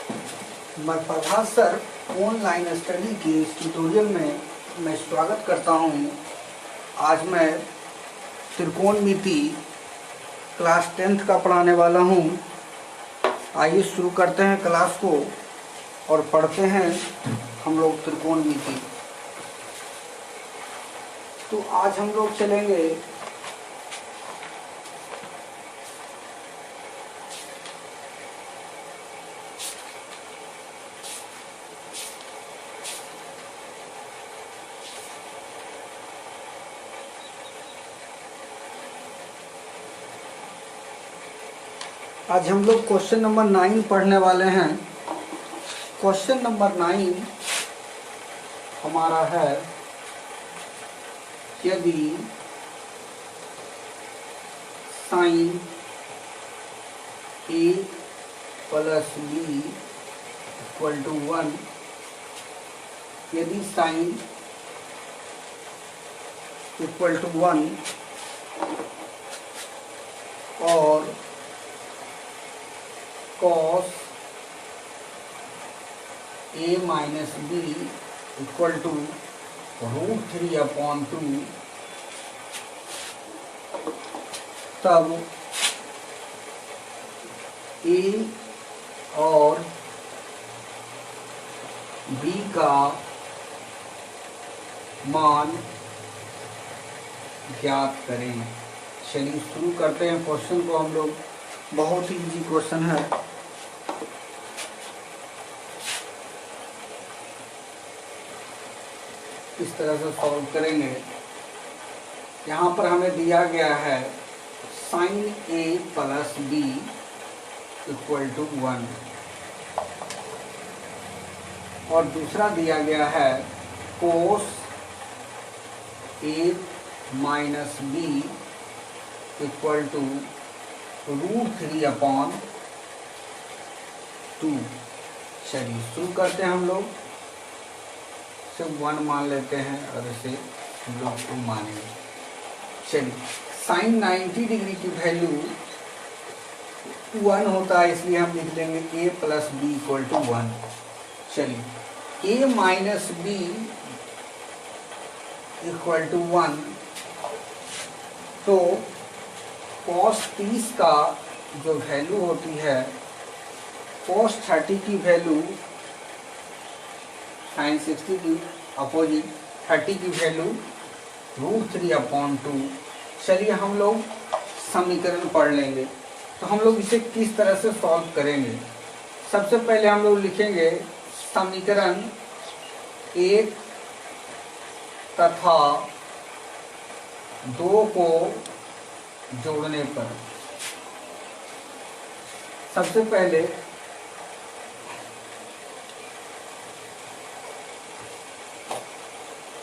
मैं प्रभात sir online study के इस ट्यूटोरियल में मैं स्वागत करता हूं। आज मैं त्रिकोणमिति क्लास 10th का पढ़ाने वाला हूं। आइए शुरू करते हैं क्लास को और पढ़ते हैं हम लोग त्रिकोणमिति। तो आज हम लोग चलेंगे आज हम लोग क्वेश्चन नंबर 9 पढ़ने वाले हैं। क्वेश्चन नंबर 9 हमारा है, यदि sine A plus B equal to 1, यदि साइन इक्वल टू 1 और cos a minus B equal to √3/2, तब a और b का मान ज्ञात करें। चलिए शुरू करते हैं क्वेश्चन को हम लोग। बहुत ही इजी क्वेश्चन है। इस तरह से सॉल्व करेंगे। यहाँ पर हमें दिया गया है sine A plus B equal to 1 और दूसरा दिया गया है cos A minus B equal to √3/2। चलिए शुरू करते हैं हम लोग। सिर्फ 1 मान लेते हैं और इसे हम लोग 2 मानेंगे। चलिए साइन 90 डिग्री की वैल्यू 1 होता है, इसलिए हम लिख लेंगे a plus B equal to 1। चलिए a minus B equal to 1, तो cos 30 का जो वैल्यू होती है, cos 30 की वैल्यू sin 60 की अपोजिट 30 की वैल्यू √3/2। चलिए हम लोग समीकरण पढ़ लेंगे। तो हम लोग इसे किस तरह से सॉल्व करेंगे। सबसे पहले हम लोग लिखेंगे समीकरण 1 तथा 2 को जोड़ने पर। सबसे पहले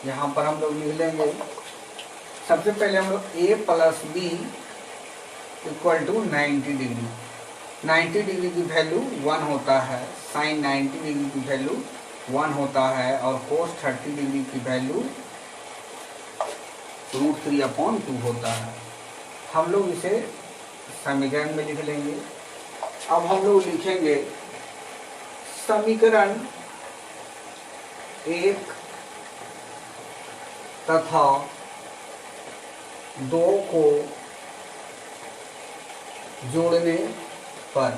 यहाँ पर हम लोग लिख लेंगे, सबसे पहले हम लोग a plus B equal to 90 degree. 90 degree की वैल्यू 1 होता है, साइन 90 डिग्री की वैल्यू 1 होता है और कोस 30 डिग्री की वैल्यू √3/2 होता है। हम लोग इसे समीकरण में लिख लेंगे। अब हम लोग लिखेंगे समीकरण 1 तथा 2 को जोड़ने पर।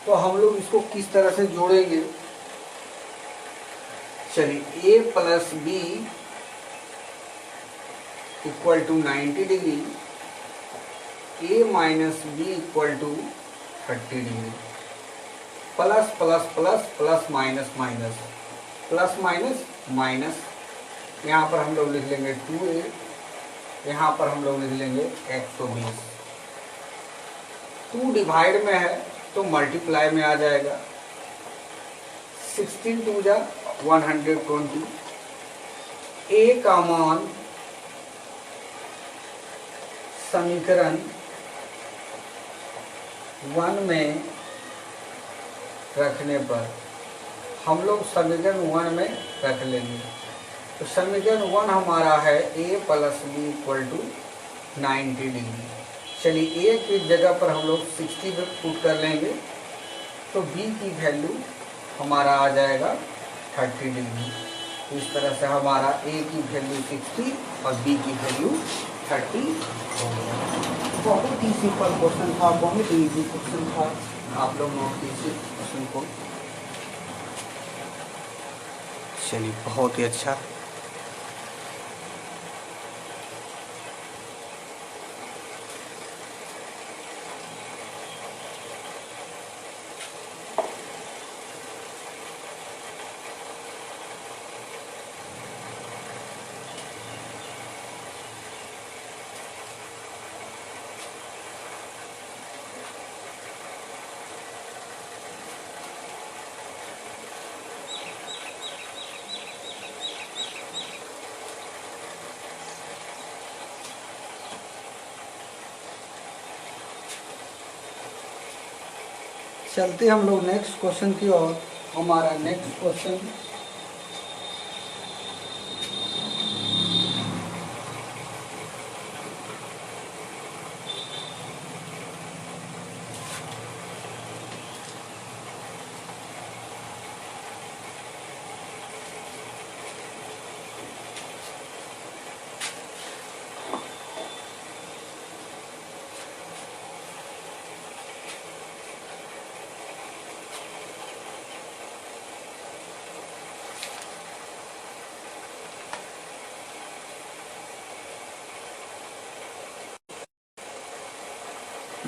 तो हम लोग इसको किस तरह से जोड़ेंगे। चलिए a plus B equal to 90 degree, a minus B equal to 30 degree, plus plus plus plus minus minus plus minus minus. यहाँ पर हम लोग लिख लेंगे 2a, यहाँ पर हम लोग लिख लेंगे 120। 2 डिवाइड में है तो मल्टीप्लाई में आ जाएगा। 16 2 जा 120। a का मान समीकरण 1 में रखने पर, हम लोग समीकरण 1 में रख लेंगे। तो समीकरण 1 हमारा है a plus B equal to 90 degree. चलिए a की जगह पर हम लोग 60 पे पुट कर लेंगे तो बी की वैल्यू हमारा आ जाएगा 30 डिग्री। इस तरह से हमारा ए की वैल्यू 60 और बी की वैल्यू 30 हो गया। बहुत ही सिंपल क्वेश्चन था, बहुत ही इजी क्वेश्चन था। आप लोग नोट कीजिए क्वेश्चन को। चलिए, बहुत ही अच्छा। चलते हम लोग नेक्स्ट क्वेश्चन की ओर। हमारा next question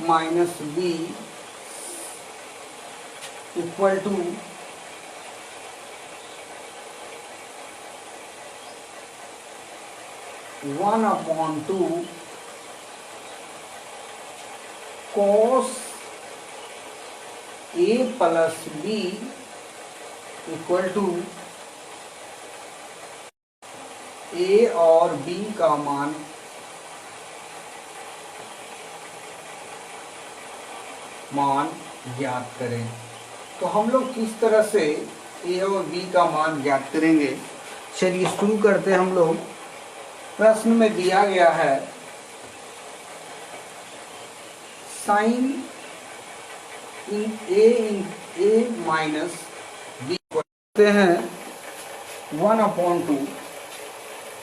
minus B equal to one upon two cos A plus B equal to A और बी का मान ज्ञात करें। तो हम लोग किस तरह से ए और बी का मान ज्ञात करेंगे, चलिए शुरू करते हैं हम लोग। प्रश्न में दिया गया है sine in A minus B करते हैं 1/2।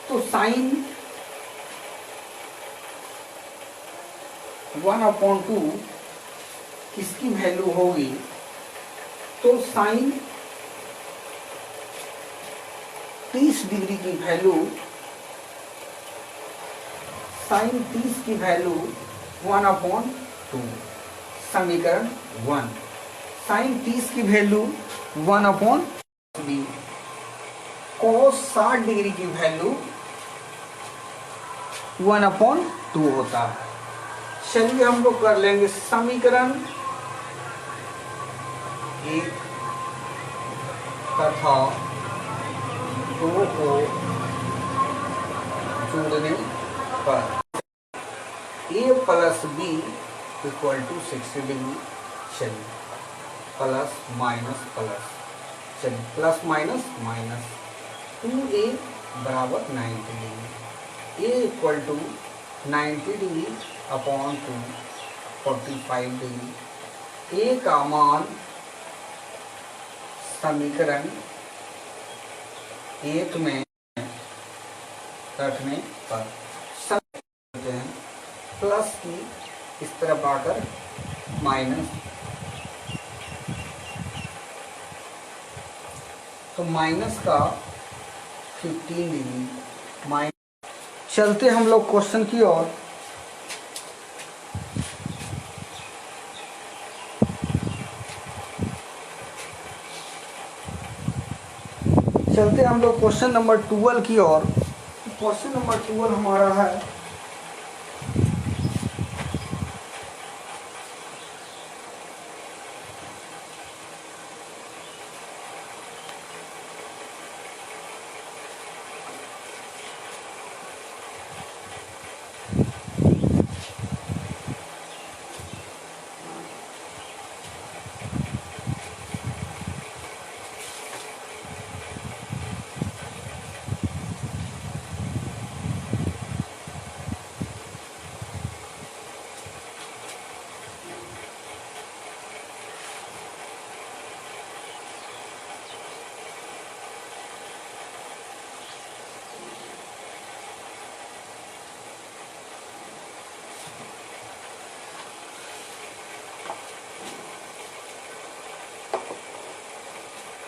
तो साइन 1/2 किसकी वैल्यू होगी? तो साइन 30 डिग्री की वैल्यू, साइन 30 की वैल्यू 1/2, समीकरण 1। साइन 30 की वैल्यू 1/b, कॉस 60 डिग्री की वैल्यू 1/2 होता है। चलिए हम लोग कर लेंगे समीकरण 1 तथा 2 को जोड़ने पर a plus B equal to 60 degree. चलिए प्लस माइनस प्लस, चलिए प्लस माइनस माइनस 2a बराबर 90 degree. a equal to 90 degree upon 2 45 degree. a का मान समीकरण 1 में रखने पर समझते हैं प्लस की इस तरफ आकर माइनस, तो माइनस का 15 डिग्री माइनस। चलते हम लोग क्वेश्चन की ओर। चलते हम लोग क्वेश्चन नंबर 12 की ओर। क्वेश्चन नंबर 12 हमारा है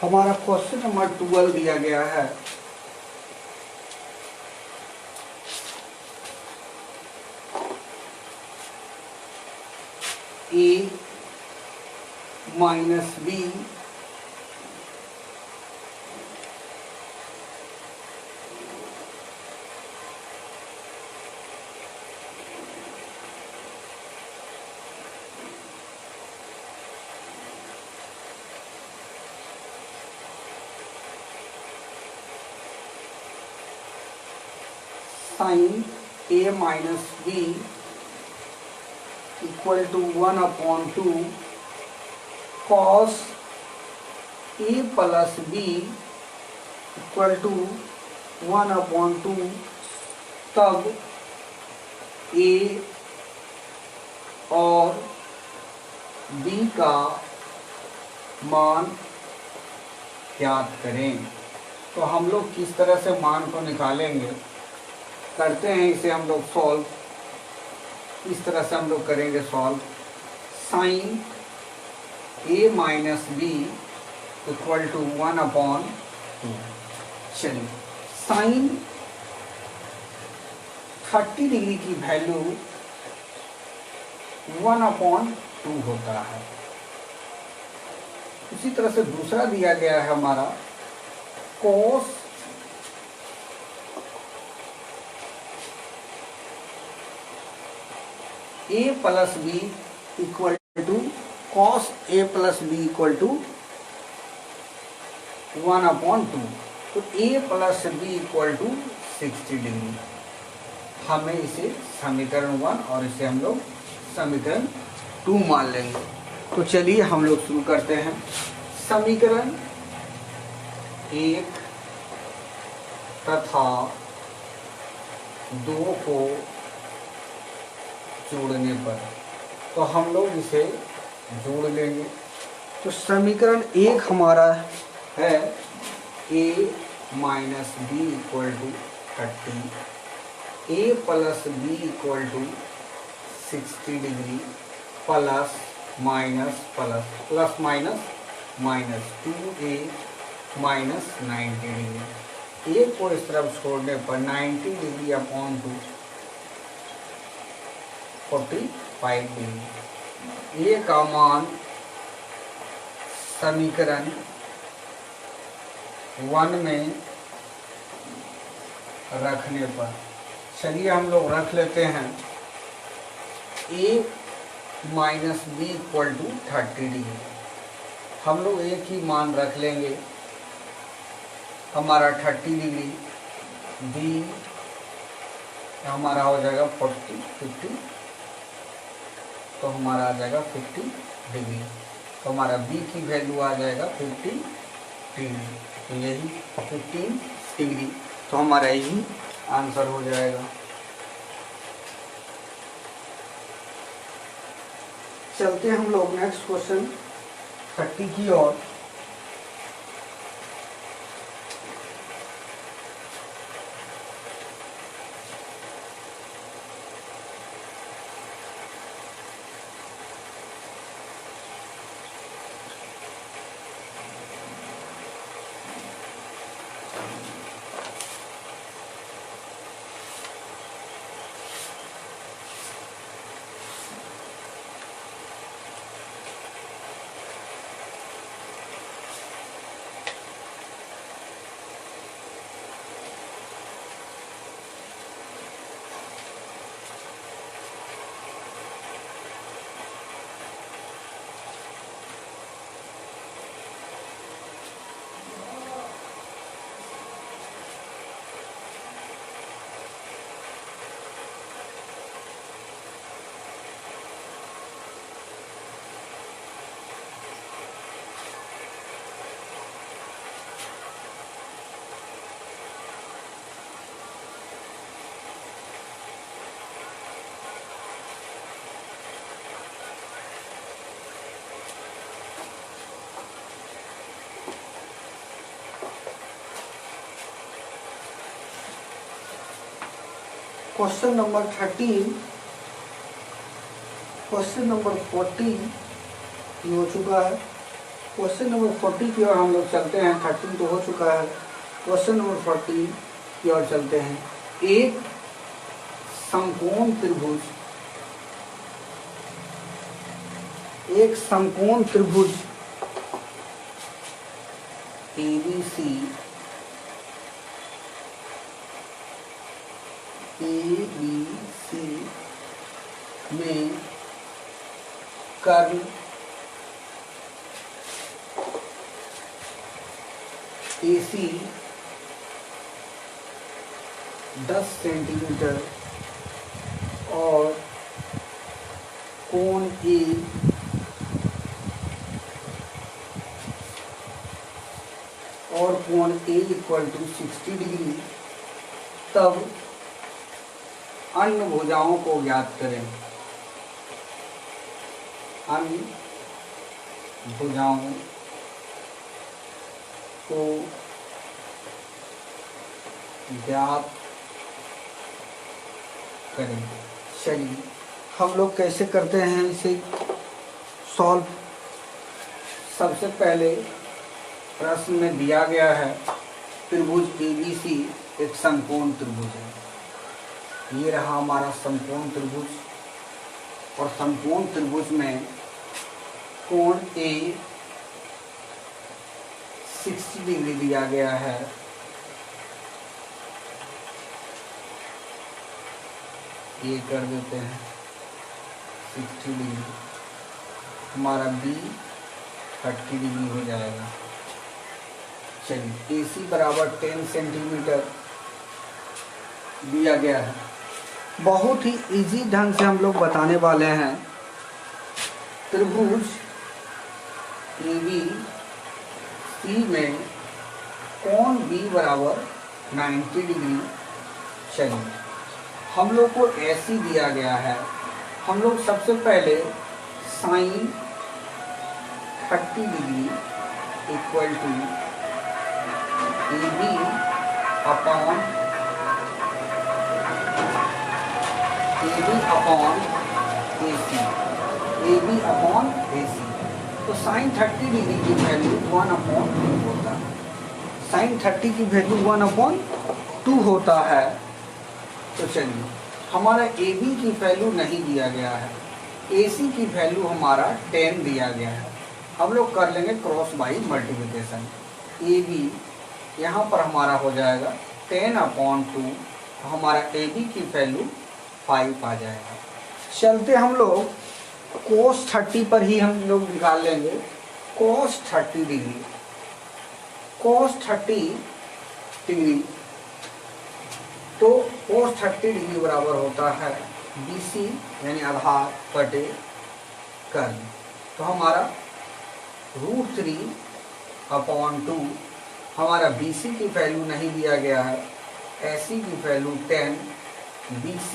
हमारा क्वेश्चन नंबर 12 दिया गया है। A minus B sine A minus B equal to 1/2 cos A plus B equal to 1/2, तब ए और बी का मान ज्ञात करें। तो हम लोग किस तरह से मान को निकालेंगे, करते हैं इसे हम लोग सॉल्व। इस तरह से हम लोग करेंगे solve. Sine A minus B equal to 1/2। चलिए, साइन 30 डिग्री की वैल्यू 1/2 होता है। उसी तरह से दूसरा दिया गया है हमारा cos A plus B equal to cos A plus B equal to 1/2। तो A plus B equal to 60 degree. हमें इसे समीकरण 1 और इसे हम लोग समीकरण 2 मान लेंगे। तो चलिए हम लोग शुरू करते हैं। समीकरण 1 तथा 2 को जोड़ने पर, तो हम लोग इसे जोड़ लेंगे। तो समीकरण 1 हमारा है a minus B equal to 30, a plus B equal to 60 degree, plus minus plus plus minus minus 2a minus 90 degree. a को इस तरफ छोड़ने पर 90 डिग्री अपॉन 2 45 डिग्री। ए का मान समीकरण 1 में रखने पर, चलिए हम लोग रख लेते हैं a minus B equal to 30 degree. हम लोग एक ही मान रख लेंगे, हमारा 30 डिग्री, b हमारा हो जाएगा 50, तो हमारा आ जाएगा 50 डिग्री। तो हमारा b की वैल्यू आ जाएगा 50 डिग्री। तो यही 15 डिग्री, तो हमारा यही आंसर हो जाएगा। चलते हैं हम लोग नेक्स्ट क्वेश्चन 30 की ओर। क्वेश्चन नंबर 13, क्वेश्चन नंबर 14 ये हो चुका है। क्वेश्चन नंबर 40 की ओर हम लोग चलते हैं। 13 तो हो चुका है। क्वेश्चन नंबर 40 की ओर चलते हैं। एक समकोण त्रिभुज ABC में कर्ल AC 10 सेंटीमीटर और कोण A इक्वल टू 60 डिग्री, तब अन्य भुजाओं को ज्ञात करें। अन्य भुजाओं को ज्ञात करें। चलिए हम लोग कैसे करते हैं इसे सॉल्व। सबसे पहले प्रश्न में दिया गया है त्रिभुज ABC एक समकोण त्रिभुज है। ये रहा हमारा समकोण त्रिभुज, और समकोण त्रिभुज में कोण A 60 डिग्री दिया गया है। ये कर देते हैं 60 डिग्री, हमारा B 30 डिग्री हो जाएगा। चलिए AC बराबर 10 सेंटीमीटर दिया गया है। बहुत ही इजी ढंग से हम लोग बताने वाले हैं। त्रिभुज ABC में कोण B बराबर 90 डिग्री। चलिए हम लोग को ऐसी दिया गया है, हम लोग सबसे पहले sine 30 degree equal to AB upon AC। तो साइन 30 डिग्री की वैल्यू 1/2 होता है। साइन 30 की वैल्यू 1/2 होता है। तो चलिए हमारा AB की वैल्यू नहीं दिया गया है, AC की वैल्यू हमारा 10 दिया गया है। हम लोग कर लेंगे क्रॉस बाई मल्टीप्लिकेशन। AB यहाँ पर हमारा हो जाएगा 10/2, हमारा AB की वैल्यू 5 आ जाएगा। चलते हम लोग cos 30 पर ही हम लोग निकाल लेंगे। cos 30 डिग्री तो cos 30 डिग्री बराबर होता है BC यानी आधार बटे कर्ल। तो हमारा √3/2, हमारा BC की वैल्यू नहीं दिया गया है, AC की वैल्यू 10, BC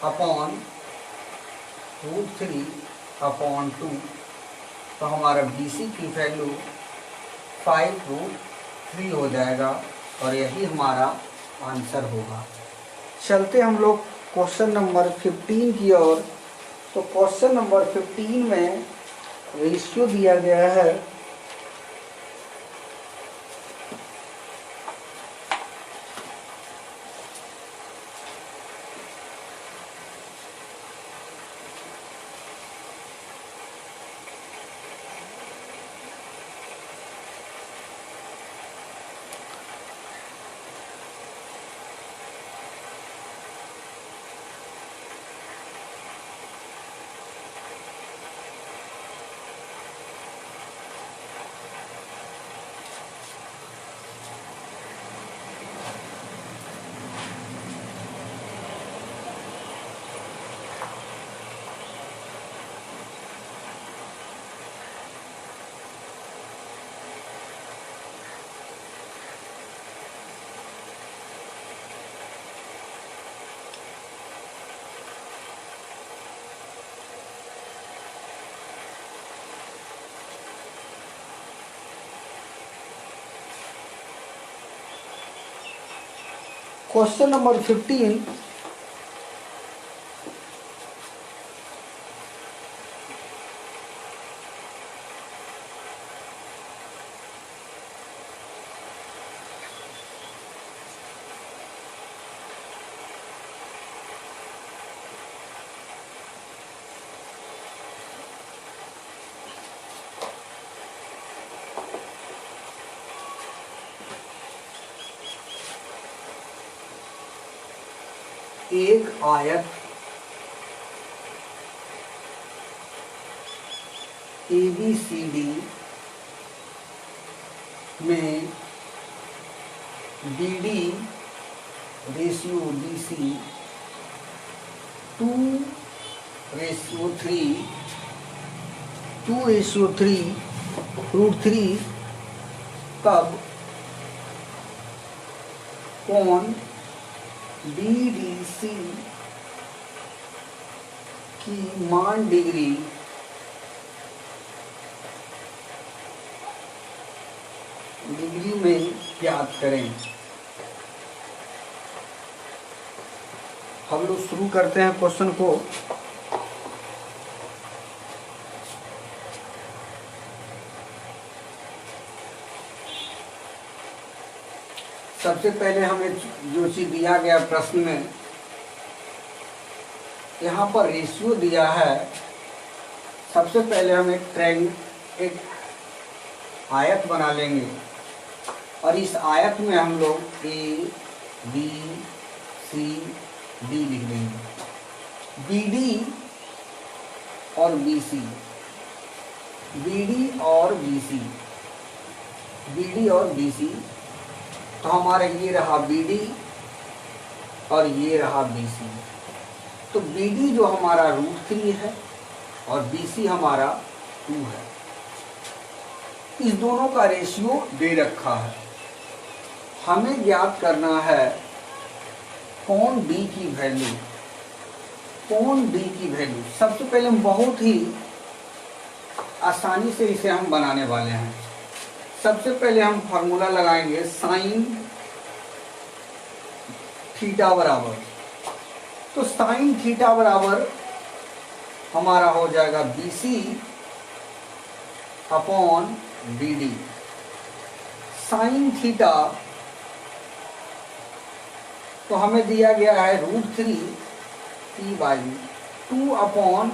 अपॉन √3/2, तो हमारा BC की वैल्यू 5√3 हो जाएगा, और यही हमारा आंसर होगा। चलते हम लोग क्वेश्चन नंबर 15 की ओर। तो क्वेश्चन नंबर 15 में रेशियो दिया गया है क्वेश्चन नंबर 15 एक आयत ABCD में BD रेशियो BC 2:3 √3 तब कोण BDC की मान डिग्री में ज्ञात करें। हम लोग शुरू करते हैं क्वेश्चन को। सबसे पहले हमें जो चीज दिया गया प्रश्न में, यहाँ पर रेशियो दिया है। सबसे पहले हम एक आयत बना लेंगे और इस आयत में हम लोग A, B, C, D लिख देंगे। BD और BC, BD और BC, BD और BC, तो हमारा ये रहा BD और ये रहा BC। तो BD जो हमारा √3 है और BC हमारा 2 है। इस दोनों का रेशियो दे रखा है। हमें ज्ञात करना है कोण D की वैल्यू। कोण D की वैल्यू सबसे पहले हम बहुत ही आसानी से इसे हम बनाने वाले हैं। सबसे पहले हम फॉर्मूला लगाएंगे sin थीटा बराबर, तो sin थीटा बराबर हमारा हो जाएगा BC upon BD। sin theta तो हमें दिया गया है √3 P/2 upon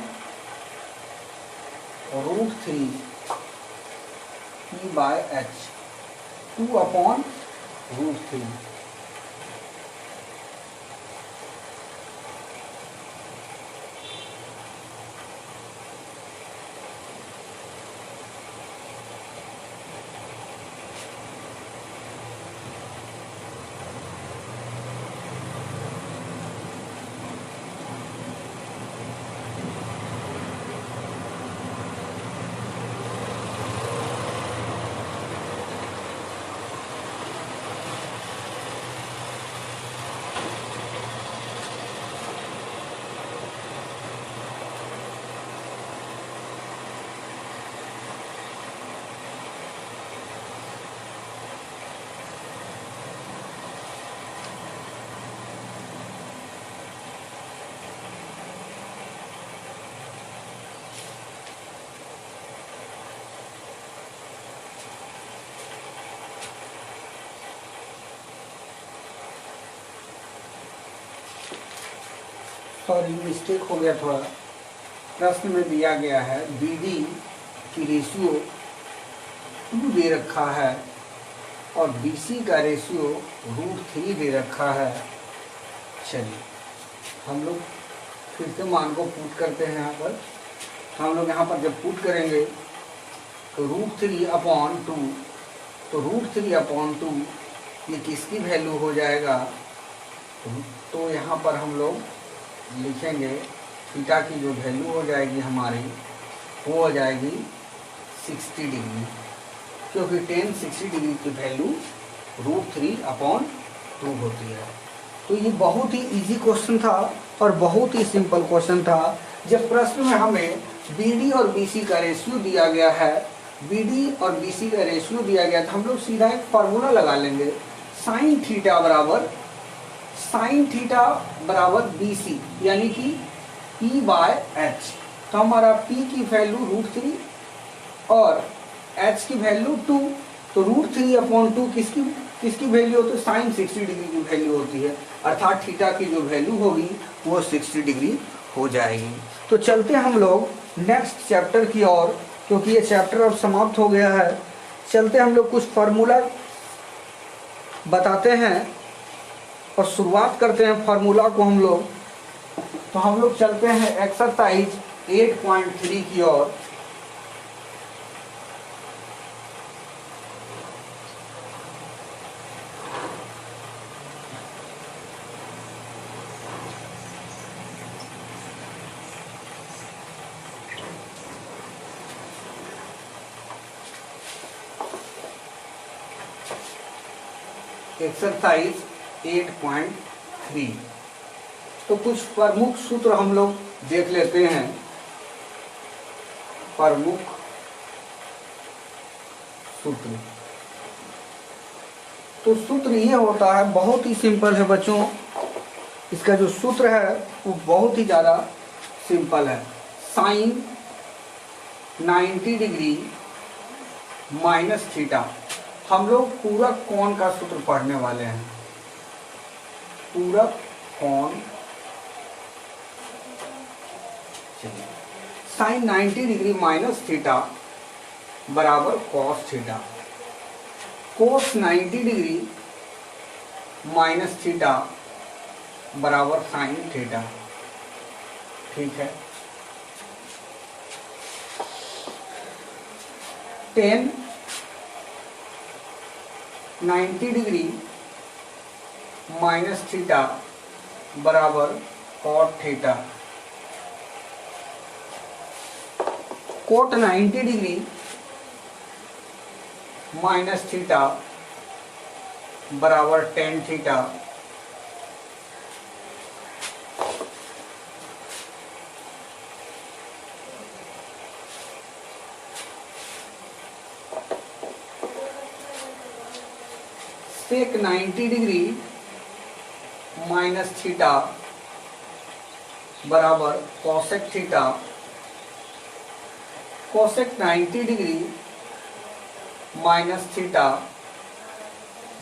√3 P/h, 2 upon √3। Sorry, mistake हो गया थोड़ा। प्रश्न में दिया गया है BD की रेशियो 2 दे रखा है और BC का रेशियो √3 दे रखा है। चलिए हम लोग फिर से मान को पुट करते हैं। यहाँ पर हम लोग यहाँ पर जब पुट करेंगे तो √3 अपॉन 2, तो √3 अपॉन 2 ये किसकी वैल्यू हो जाएगा? तो यहाँ पर हम लोग लिखेंगे थीटा की जो वैल्यू हो जाएगी हमारी, वो हो जाएगी 60 डिग्री, क्योंकि tan 60 डिग्री की वैल्यू √3 अपॉन 2 होती है। तो ये बहुत ही इजी क्वेश्चन था और बहुत ही सिंपल क्वेश्चन था। जब प्रश्न में हमें BD और BC का रेशियो दिया गया है, BD और BC का रेशियो दिया गया, तो हम लोग सीधा एक फार्मूला लगा लेंगे। sin थीटा बराबर BC यानी कि P/h। तो हमारा P की वैल्यू √3 और h की वैल्यू 2, तो √3 अपॉन 2 किसकी वैल्यू होती है? sin 60 डिग्री की वैल्यू होती है, अर्थात थीटा की जो वैल्यू होगी वो 60 डिग्री हो जाएगी। तो चलते हम लोग नेक्स्ट चैप्टर की ओर, क्योंकि ये चैप्टर अब समाप्त हो गया है। चलते हम लोग कुछ फार्मूला बताते हैं और शुरुआत करते हैं फार्मूला को हम लोग। तो हम लोग चलते हैं एक्सरसाइज 8.3 की ओर। एक्सरसाइज 8.3। तो कुछ प्रमुख सूत्र हम लोग देख लेते हैं। प्रमुख सूत्र, तो सूत्र ये होता है, बहुत ही सिंपल है बच्चों। इसका जो सूत्र है वो बहुत ही ज़्यादा सिंपल है। Sine 90 degree minus theta. हम लोग पूरक कोण का सूत्र पढ़ने वाले हैं। पूरक कोण, चलिए, साइन 90 डिग्री माइनस थीटा बराबर cos theta. Cos 90 degree minus theta बराबर साइन थीटा। ठीक है। टेन 90 डिग्री माइनस थीटा बराबर cot theta. Cot 90 degree minus theta बराबर tan theta. Sec 90 degree minus theta बराबर cosec theta. Cosec 90 degree minus theta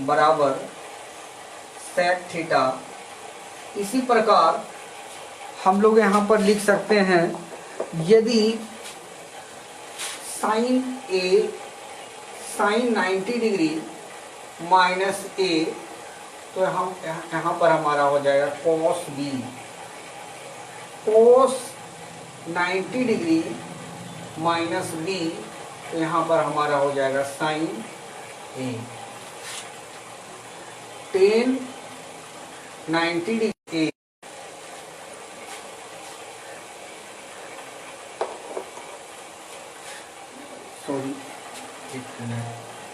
बराबर sec theta. इसी प्रकार हम लोग यहाँ पर लिख सकते हैं, यदि साइन ए साइन 90 डिग्री माइनस ए, तो हम यहाँ पर हमारा हो जाएगा कोस बी। कोस 90 डिग्री माइनस बी, तो यहाँ पर हमारा हो जाएगा साइन ए। टेन 90 डिग्री ए, सॉरी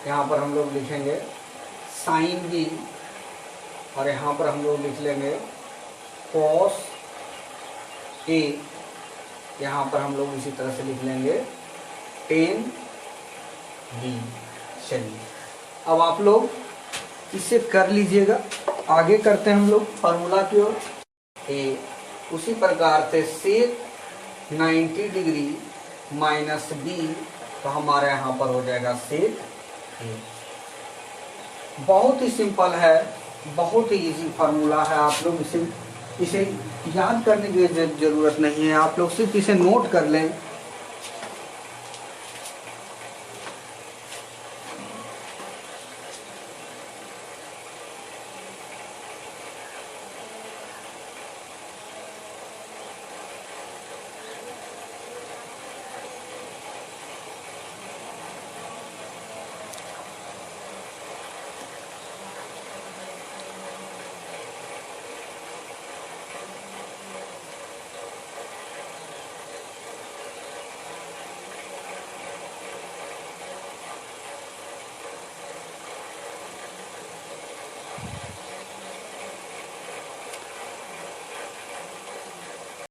यहाँ पर हम लोग लिखेंगे साइन बी, और यहाँ पर हम लोग लिख लेंगे कॉस ए। यहाँ पर हम लोग इसी तरह से लिख लेंगे टेन बी। चलिए, अब आप लोग इसे कर लीजिएगा। आगे करते हैं हम लोग फार्मूला की ओर। ए उसी प्रकार से सेक 90 डिग्री माइनस बी, तो हमारे यहाँ पर हो जाएगा सेक ए। बहुत ही सिंपल है, बहुत ही इजी फार्मूला है। आप लोग इसे याद करने की जरूरत नहीं है, आप लोग सिर्फ इसे नोट कर लें